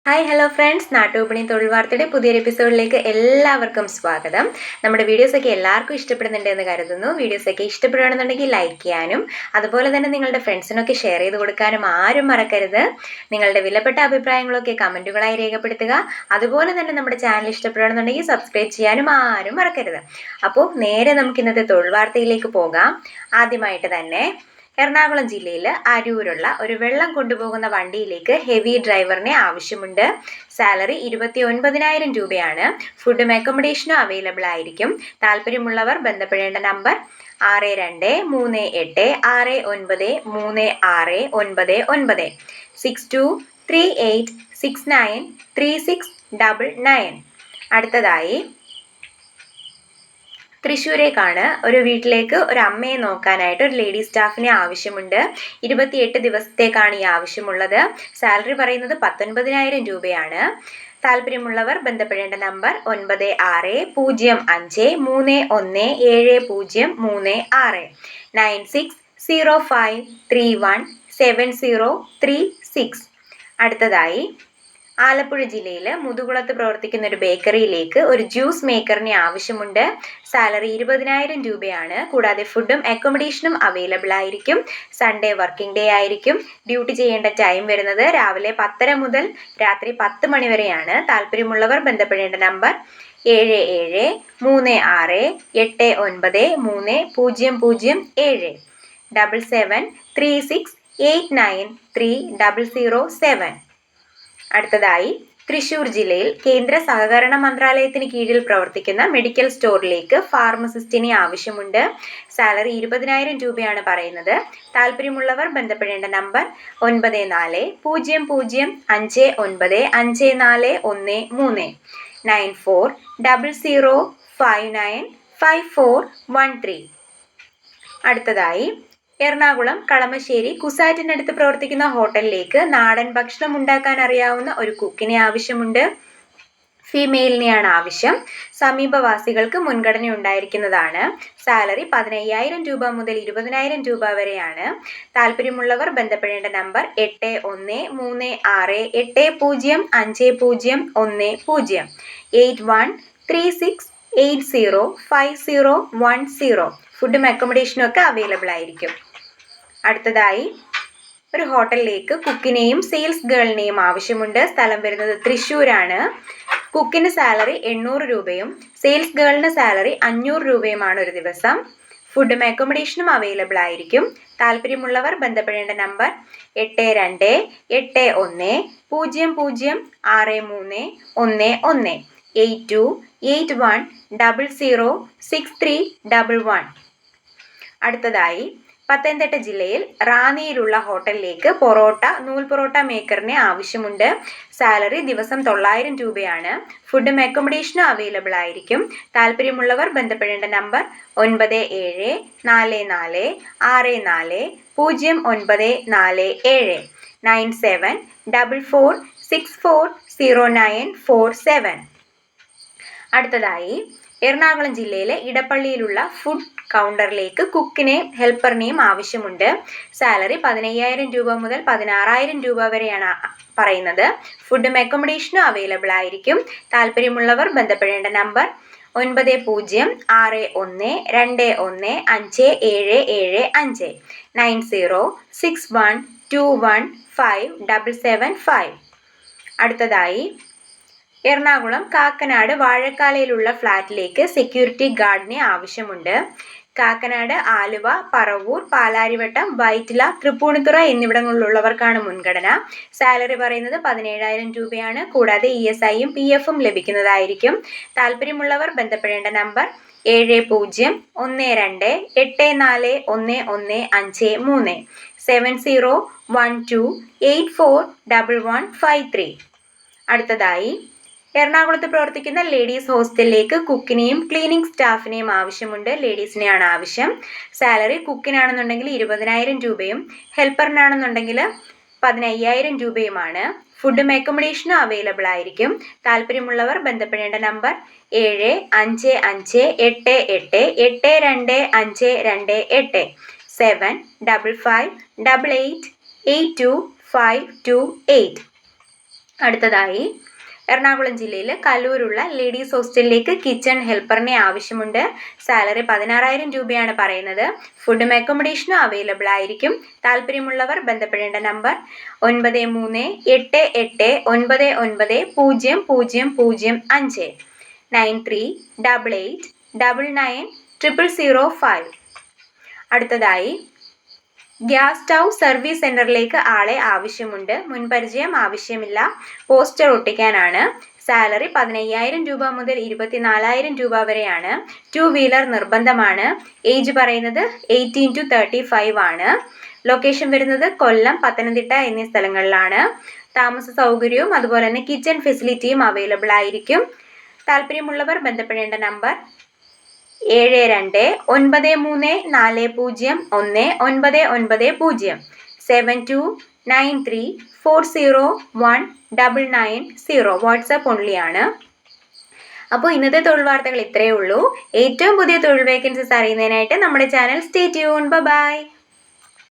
Hi hello friends, നാട്ടുവിപണി തൊഴിൽ വാർത്തയുടെ പുതിയൊരു എപ്പിസോഡിലേക്ക് എല്ലാവർക്കും സ്വാഗതം. നമ്മുടെ വീഡിയോസൊക്കെ എല്ലാവർക്കും ഇഷ്ടപ്പെടുന്നുണ്ട് എന്ന് കരുതുന്നു. വീഡിയോസൊക്കെ ഇഷ്ടപ്പെടുകയാണെന്നുണ്ടെങ്കിൽ ലൈക്ക് ചെയ്യാനും അതുപോലെ തന്നെ നിങ്ങളുടെ ഫ്രണ്ട്സിനൊക്കെ ഷെയർ ചെയ്ത് കൊടുക്കാനും ആരും മറക്കരുത്. നിങ്ങളുടെ വിലപ്പെട്ട അഭിപ്രായങ്ങളൊക്കെ കമൻറ്റുകളായി രേഖപ്പെടുത്തുക. അതുപോലെ തന്നെ നമ്മുടെ ചാനൽ ഇഷ്ടപ്പെടുകയാണെന്നുണ്ടെങ്കിൽ സബ്സ്ക്രൈബ് ചെയ്യാനും ആരും മറക്കരുത്. അപ്പോൾ നേരെ നമുക്ക് ഇന്നത്തെ തൊഴിൽ വാർത്തയിലേക്ക് പോകാം. ആദ്യമായിട്ട് തന്നെ എറണാകുളം ജില്ലയിൽ അരൂരുള്ള ഒരു വെള്ളം കൊണ്ടുപോകുന്ന വണ്ടിയിലേക്ക് ഹെവി ഡ്രൈവറിനെ ആവശ്യമുണ്ട്. സാലറി 29,000 രൂപയാണ്. ഫുഡും അക്കോമഡേഷനും അവൈലബിൾ ആയിരിക്കും. താല്പര്യമുള്ളവർ ബന്ധപ്പെടേണ്ട നമ്പർ 6238693699 6238693699. അടുത്തതായി തൃശ്ശൂരേക്കാണ്. ഒരു വീട്ടിലേക്ക് ഒരു അമ്മയെ നോക്കാനായിട്ട് ഒരു ലേഡി സ്റ്റാഫിനെ ആവശ്യമുണ്ട്. 28 ദിവസത്തേക്കാണ് ഈ ആവശ്യമുള്ളത്. സാലറി പറയുന്നത് 19,000 രൂപയാണ്. താല്പര്യമുള്ളവർ ബന്ധപ്പെടേണ്ട നമ്പർ 9605317036 9605317036. അടുത്തതായി ആലപ്പുഴ ജില്ലയിൽ മുതുകുളത്ത് പ്രവർത്തിക്കുന്ന ഒരു ബേക്കറിയിലേക്ക് ഒരു ജ്യൂസ് മേക്കറിനെ ആവശ്യമുണ്ട്. സാലറി 20,000 രൂപയാണ്. കൂടാതെ ഫുഡും അക്കോമഡേഷനും അവൈലബിൾ ആയിരിക്കും. സൺഡേ വർക്കിംഗ് ഡേ ആയിരിക്കും. ഡ്യൂട്ടി ചെയ്യേണ്ട ടൈം വരുന്നത് രാവിലെ 10:30 മുതൽ രാത്രി 10 മണി വരെയാണ്. താല്പര്യമുള്ളവർ ബന്ധപ്പെടേണ്ട നമ്പർ 7736893007 7736893007. അടുത്തതായി തൃശ്ശൂർ ജില്ലയിൽ കേന്ദ്ര സഹകരണ മന്ത്രാലയത്തിന് കീഴിൽ പ്രവർത്തിക്കുന്ന മെഡിക്കൽ സ്റ്റോറിലേക്ക് ഫാർമസിസ്റ്റിനെ ആവശ്യമുണ്ട്. സാലറി 20,000 രൂപയാണ് പറയുന്നത്. താല്പര്യമുള്ളവർ ബന്ധപ്പെടേണ്ട നമ്പർ 9400595413 9400595413. അടുത്തതായി എറണാകുളം കളമശ്ശേരി കുസാറ്റിനടുത്ത് പ്രവർത്തിക്കുന്ന ഹോട്ടലിലേക്ക് നാടൻ ഭക്ഷണം ഉണ്ടാക്കാൻ അറിയാവുന്ന ഒരു കുക്കിനെ ആവശ്യമുണ്ട്. ഫീമെയിലിനെയാണ് ആവശ്യം. സമീപവാസികൾക്ക് മുൻഗണന ഉണ്ടായിരിക്കുന്നതാണ്. സാലറി 15,000 രൂപ മുതൽ 20,000 രൂപ വരെയാണ്. താല്പര്യമുള്ളവർ ബന്ധപ്പെടേണ്ട നമ്പർ 8136805010 8136805010. ഫുഡും അക്കോമഡേഷനും ഒക്കെ അവൈലബിൾ ആയിരിക്കും. അടുത്തതായി ഒരു ഹോട്ടലിലേക്ക് കുക്കിനെയും സെയിൽസ് ഗേളിനെയും ആവശ്യമുണ്ട്. സ്ഥലം വരുന്നത് തൃശ്ശൂരാണ്. കുക്കിന് സാലറി 800 രൂപയും സെയിൽസ് ഗേളിന് സാലറി 500 രൂപയുമാണ് ഒരു ദിവസം. ഫുഡും അക്കോമഡേഷനും അവൈലബിൾ ആയിരിക്കും. താല്പര്യമുള്ളവർ ബന്ധപ്പെടേണ്ട നമ്പർ 8228006311 8281006311. അടുത്തതായി പത്തനംതിട്ട ജില്ലയിൽ റാന്നിയിലുള്ള ഹോട്ടലിലേക്ക് പൊറോട്ട നൂൽ പൊറോട്ട മേക്കറിനെ ആവശ്യമുണ്ട്. സാലറി ദിവസം 900 രൂപയാണ്. ഫുഡും അക്കോമഡേഷനും അവൈലബിൾ ആയിരിക്കും. താല്പര്യമുള്ളവർ ബന്ധപ്പെടേണ്ട നമ്പർ 9774640947 9744640947. അടുത്തതായി എറണാകുളം ജില്ലയിലെ ഇടപ്പള്ളിയിലുള്ള ഫുഡ് കൗണ്ടറിലേക്ക് കുക്കിനെയും ഹെൽപ്പറിനെയും ആവശ്യമുണ്ട്. സാലറി 15,000 രൂപ മുതൽ 16,000 രൂപ വരെയാണ് പറയുന്നത്. ഫുഡും അക്കോമഡേഷനും അവൈലബിൾ ആയിരിക്കും. താല്പര്യമുള്ളവർ ബന്ധപ്പെടേണ്ട നമ്പർ 90പൂജ്യം 6121515775 9061215775. അടുത്തതായി എറണാകുളം കാക്കനാട് വാഴക്കാലയിലുള്ള ഫ്ലാറ്റിലേക്ക് സെക്യൂരിറ്റി ഗാർഡിനെ ആവശ്യമുണ്ട്. കാക്കനാട്, ആലുവ, പറവൂർ, പാലാരിവട്ടം, വൈറ്റില, തൃപ്പൂണിത്തുറ എന്നിവിടങ്ങളിലുള്ളവർക്കാണ് മുൻഗണന. സാലറി പറയുന്നത് 17,000 രൂപയാണ്. കൂടാതെ ESIയും PFും ലഭിക്കുന്നതായിരിക്കും. താല്പര്യമുള്ളവർ ബന്ധപ്പെടേണ്ട നമ്പർ 7012841153 7012841153. അടുത്തതായി എറണാകുളത്ത് പ്രവർത്തിക്കുന്ന ലേഡീസ് ഹോസ്റ്റലിലേക്ക് കുക്കിനെയും ക്ലീനിങ് സ്റ്റാഫിനെയും ആവശ്യമുണ്ട്. ലേഡീസിനെയാണ് ആവശ്യം. സാലറി കുക്കിനാണെന്നുണ്ടെങ്കിൽ 20,000 രൂപയും ഹെൽപ്പറിനാണെന്നുണ്ടെങ്കിൽ 15,000 രൂപയുമാണ്. ഫുഡും അക്കോമഡേഷനും അവൈലബിൾ ആയിരിക്കും. താല്പര്യമുള്ളവർ ബന്ധപ്പെടേണ്ട നമ്പർ 755888822528 755888822528. അടുത്തതായി എറണാകുളം ജില്ലയിൽ കല്ലൂരുള്ള ലേഡീസ് ഹോസ്റ്റലിലേക്ക് കിച്ചൺ ഹെൽപ്പറിനെ ആവശ്യമുണ്ട്. സാലറി 16,000 രൂപയാണ് പറയുന്നത്. ഫുഡും അക്കോമഡേഷനും അവൈലബിൾ ആയിരിക്കും. താല്പര്യമുള്ളവർ ബന്ധപ്പെടേണ്ട നമ്പർ 9389900005 9388899005. അടുത്തതായി ഗ്യാസ് സ്റ്റൗ സർവീസ് സെന്ററിലേക്ക് ആളെ ആവശ്യമുണ്ട്. മുൻപരിചയം ആവശ്യമില്ല. പോസ്റ്റർ ഒട്ടിക്കാനാണ്. സാലറി 15,000 രൂപ മുതൽ 24,000 രൂപ വരെയാണ്. 2 വീലർ നിർബന്ധമാണ്. ഏജ് പറയുന്നത് 18 to 35 ആണ്. ലൊക്കേഷൻ വരുന്നത് കൊല്ലം, പത്തനംതിട്ട എന്നീ സ്ഥലങ്ങളിലാണ്. താമസ സൗകര്യവും അതുപോലെ തന്നെ കിച്ചൺ ഫെസിലിറ്റിയും അവൈലബിൾ ആയിരിക്കും. താല്പര്യമുള്ളവർ ബന്ധപ്പെടേണ്ട നമ്പർ 7293401990 7293401990. വാട്സാപ്പ് ഓൺലി ആണ്. അപ്പോൾ ഇന്നത്തെ തൊഴിൽ വാർത്തകൾ ഇത്രയേ ഉള്ളൂ. ഏറ്റവും പുതിയ തൊഴിൽ വേക്കൻസീസ് അറിയുന്നതിനായിട്ട് നമ്മുടെ ചാനൽ സ്റ്റേ ട്യൂൺ. ബൈ.